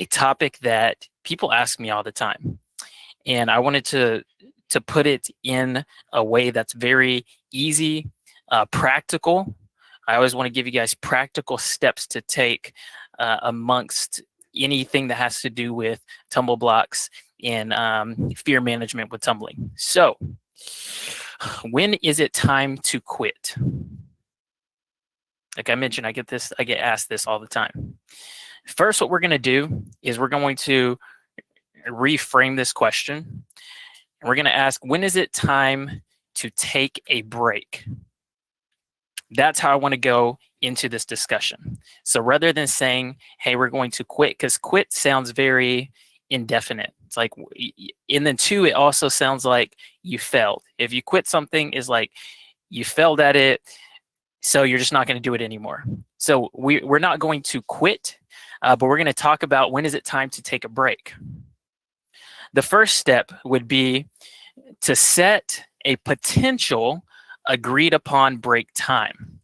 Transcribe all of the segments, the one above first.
a topic that people ask me all the time, and I wanted to put it in a way that's very easy, practical. I always want to give you guys practical steps to take amongst anything that has to do with tumble blocks and fear management with tumbling. So, when is it time to quit? Like I mentioned, I get asked this all the time. First, what we're going to do is we're going to reframe this question. And we're going to ask, when is it time to take a break? That's how I want to go into this discussion. So rather than saying, hey, we're going to quit, because quit sounds very indefinite. It's like, and then two, it also sounds like you failed. If you quit something, is like you failed at it, so you're just not going to do it anymore. So we're not going to quit, but we're going to talk about when is it time to take a break. The first step would be to set a potential agreed upon break time.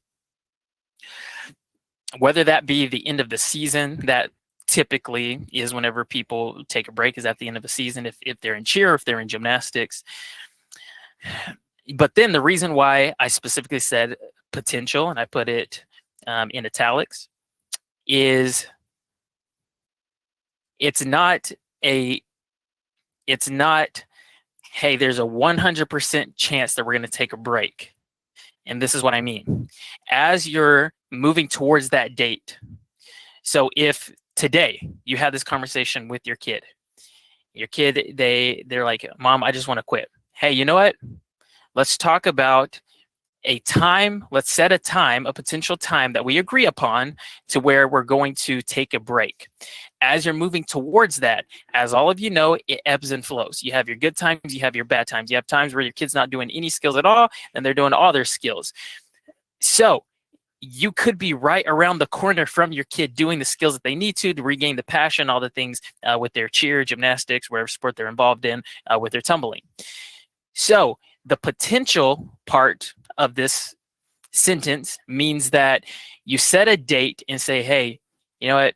Whether that be the end of the season, that typically is whenever people take a break, is at the end of the season, if they're in cheer, if they're in gymnastics. But then the reason why I specifically said potential, and I put it in italics, is it's not, hey, there's a 100% chance that we're going to take a break. And this is what I mean. As you're moving towards that date, so if today you had this conversation with your kid, they're like, Mom, I just want to quit. Hey, you know what? Let's talk about a time. Let's set a time, a potential time that we agree upon to where we're going to take a break. As you're moving towards that, as all of you know, it ebbs and flows. You have your good times, you have your bad times. You have times where your kid's not doing any skills at all, and they're doing all their skills. So you could be right around the corner from your kid doing the skills that they need to regain the passion, all the things with their cheer, gymnastics, whatever sport they're involved in, with their tumbling. So the potential part of this sentence means that you set a date and say, hey, you know what,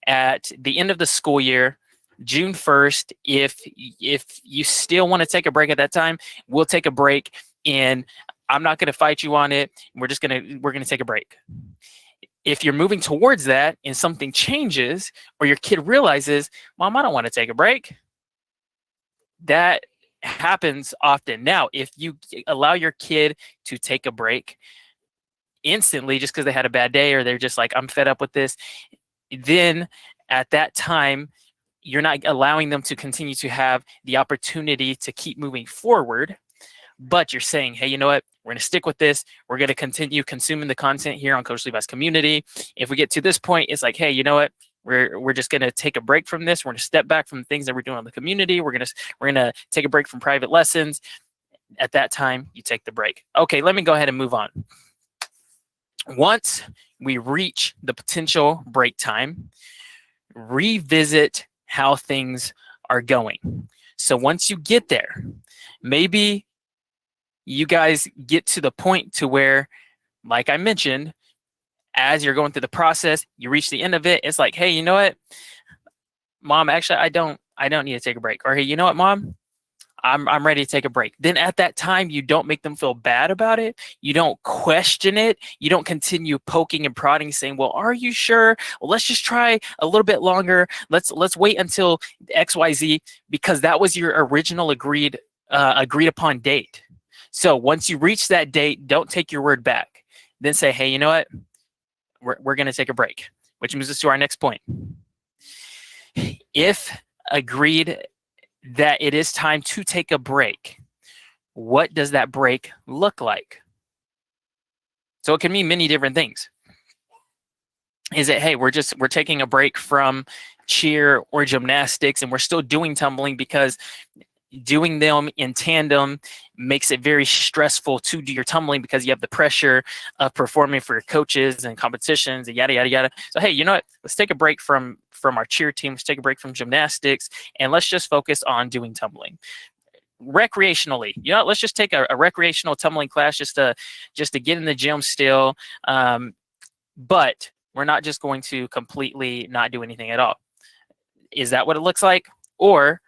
at the end of the school year, June 1st, if you still want to take a break at that time, we'll take a break, and I'm not going to fight you on it. We're going to take a break. If you're moving towards that and something changes, or your kid realizes, Mom, I don't want to take a break, that happens often. Now, if you allow your kid to take a break instantly just because they had a bad day, or they're just like, I'm fed up with this, then at that time, you're not allowing them to continue to have the opportunity to keep moving forward, but you're saying, hey, you know what? We're going to stick with this. We're going to continue consuming the content here on Coach Levi's community. If we get to this point, it's like, hey, you know what? We're just going to take a break from this. We're going to step back from the things that we're doing on the community. We're going to take a break from private lessons. At that time, you take the break. Okay, let me go ahead and move on. Once we reach the potential break time, revisit how things are going. So once you get there, maybe you guys get to the point to where, like I mentioned, as you're going through the process, you reach the end of it. It's like, hey, you know what, Mom, actually, I don't need to take a break. Or, hey, you know what, Mom, I'm ready to take a break. Then at that time, you don't make them feel bad about it. You don't question it. You don't continue poking and prodding, saying, well, are you sure? Well, let's just try a little bit longer. Let's wait until XYZ, because that was your original agreed upon date. So once you reach that date, don't take your word back. Then say, hey, you know what? We're going to take a break, which moves us to our next point. If agreed that it is time to take a break, what does that break look like? So it can mean many different things. Is it, hey, we're taking a break from cheer or gymnastics, and we're still doing tumbling because doing them in tandem makes it very stressful to do your tumbling, because you have the pressure of performing for your coaches and competitions and yada, yada, yada. So, hey, you know what? Let's take a break from our cheer team. Let's take a break from gymnastics, and let's just focus on doing tumbling. Recreationally, you know, let's just take a recreational tumbling class just to get in the gym still. But we're not just going to completely not do anything at all. Is that what it looks like? Or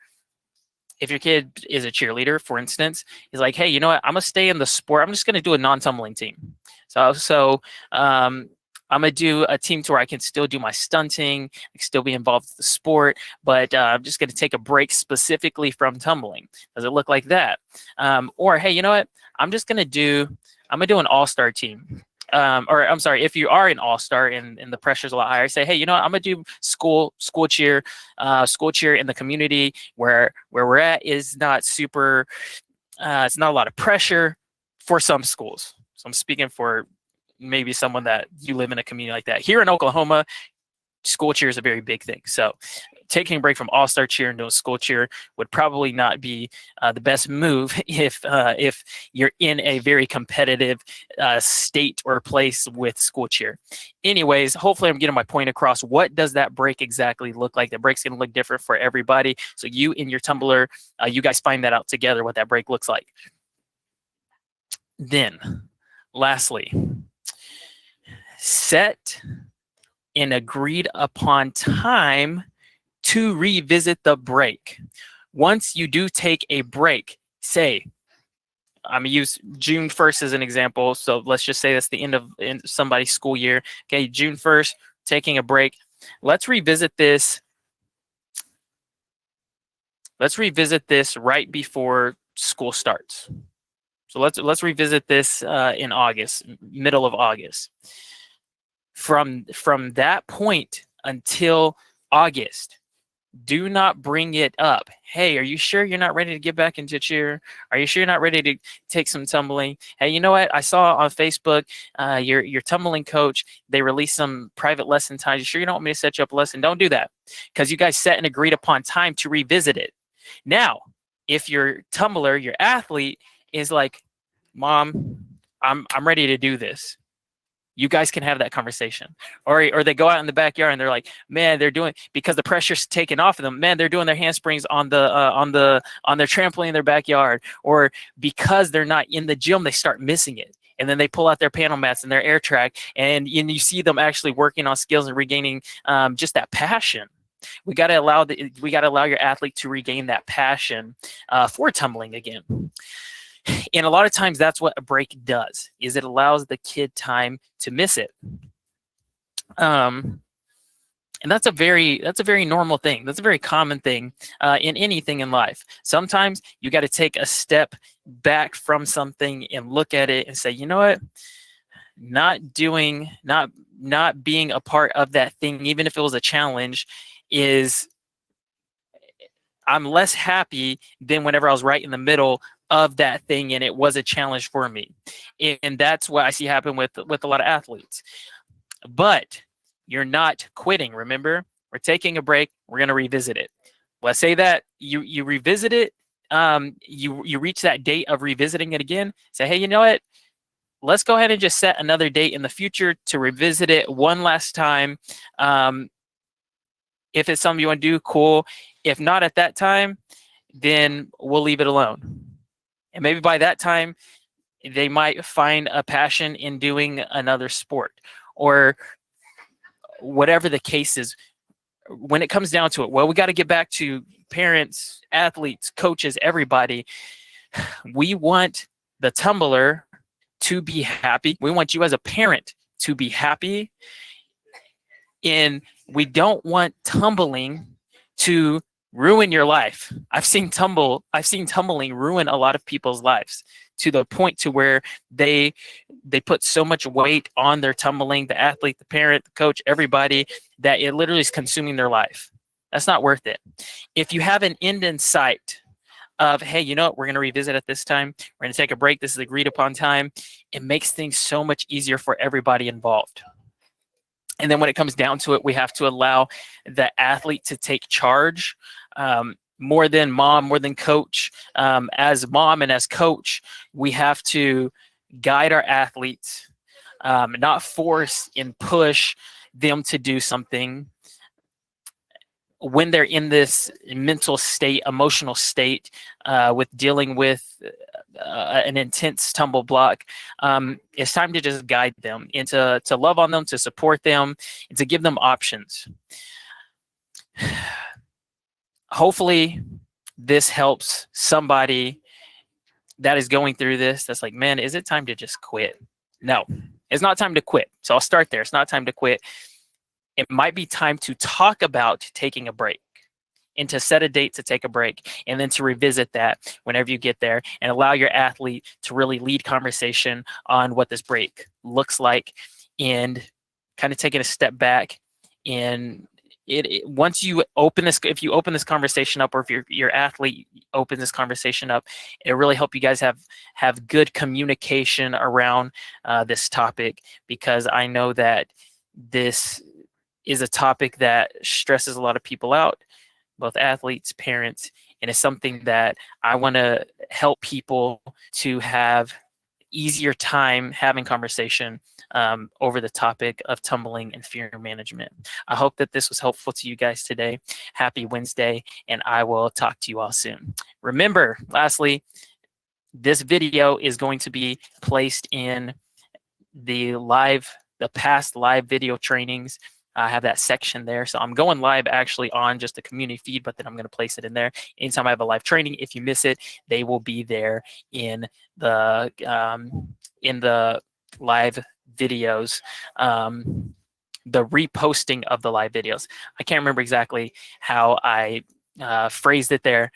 if your kid is a cheerleader, for instance, is like, hey, you know what? I'm gonna stay in the sport. I'm just gonna do a non-tumbling team. So I'm gonna do a team to where I can still do my stunting, I can still be involved with the sport, but I'm just gonna take a break specifically from tumbling. Does it look like that? Or hey, you know what? I'm gonna do an all-star team. Or I'm sorry, if you are an all-star and the pressure's a lot higher, say, hey, you know what? I'm gonna do school cheer in the community where we're at is not super. It's not a lot of pressure for some schools. So I'm speaking for maybe someone that you live in a community like that. Here in Oklahoma, school cheer is a very big thing. So taking a break from all-star cheer into a school cheer would probably not be the best move if you're in a very competitive state or place with school cheer. Anyways, hopefully I'm getting my point across. What does that break exactly look like? The break's going to look different for everybody. So you and your tumbler, you guys find that out together, what that break looks like. Then, lastly, set an agreed upon time to revisit the break. Once you do take a break, say, I'm going to use June 1st as an example. So let's just say that's the end of somebody's school year. Okay, June 1st, taking a break. Let's revisit this. Let's revisit this right before school starts. So let's revisit this in August, middle of August. From that point until August, do not bring it up. Hey, are you sure you're not ready to get back into cheer? Are you sure you're not ready to take some tumbling? Hey, you know what? I saw on Facebook your tumbling coach, they released some private lesson times. You sure you don't want me to set you up a lesson? Don't do that, because you guys set an agreed upon time to revisit it. Now, if your tumbler, your athlete, is like, Mom, I'm ready to do this, you guys can have that conversation. Or they go out in the backyard and they're like, man, they're doing, because the pressure's taken off of them, man, they're doing their handsprings on their trampoline in their backyard. Or because they're not in the gym, they start missing it. And then they pull out their panel mats and their air track, and you see them actually working on skills and regaining just that passion. We got to allow your athlete to regain that passion for tumbling again. And a lot of times that's what a break does, is it allows the kid time to miss it. And that's a very normal thing. That's a very common thing in anything in life. Sometimes you got to take a step back from something and look at it and say, you know what? Not being a part of that thing, even if it was a challenge, I'm less happy than whenever I was right in the middle of that thing and it was a challenge for me. And that's what I see happen with a lot of athletes. But you're not quitting. Remember, we're taking a break. We're going to revisit it. Let's say that you revisit it. You reach that date of revisiting it again. Say, hey, you know what? Let's go ahead and just set another date in the future to revisit it one last time. If it's something you want to do, cool. If not at that time, then we'll leave it alone. And maybe by that time, they might find a passion in doing another sport, or whatever the case is. When it comes down to it, well, we got to get back to parents, athletes, coaches, everybody. We want the tumbler to be happy. We want you as a parent to be happy. And we don't want tumbling to ruin your life. I've seen tumbling ruin a lot of people's lives, to the point to where they put so much weight on their tumbling, the athlete, the parent, the coach, everybody, that it literally is consuming their life. That's not worth it. If you have an end in sight of, hey, you know what, we're going to revisit at this time, we're going to take a break, this is agreed upon time, it makes things so much easier for everybody involved. And then when it comes down to it, we have to allow the athlete to take charge, more than mom, more than coach. As mom and as coach, we have to guide our athletes, not force and push them to do something. When they're in this mental state, emotional state, with dealing with an intense tumble block, it's time to just guide them and to love on them, to support them, and to give them options. hopefully this helps somebody that is going through this, that's like, man, is it time to just quit? No, it's not time to quit. So I'll start there. It's not time to quit. It might be time to talk about taking a break and to set a date to take a break, and then to revisit that whenever you get there, and allow your athlete to really lead conversation on what this break looks like, and kind of taking a step back. And once you open this, if you open this conversation up, or if your athlete opens this conversation up, it really help you guys have good communication around this topic, because I know that this is a topic that stresses a lot of people out, both athletes, parents, and it's something that I want to help people to have easier time having conversation over the topic of tumbling and fear management. I hope that this was helpful to you guys today. Happy Wednesday, and I will talk to you all soon. Remember, lastly, this video is going to be placed in the past live video trainings. I have that section there. So I'm going live actually on just the community feed, but then I'm going to place it in there. Anytime I have a live training, if you miss it, they will be there in the live videos, the reposting of the live videos. I can't remember exactly how I phrased it there,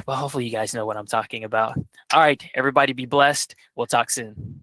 but hopefully you guys know what I'm talking about. All right, everybody be blessed. We'll talk soon.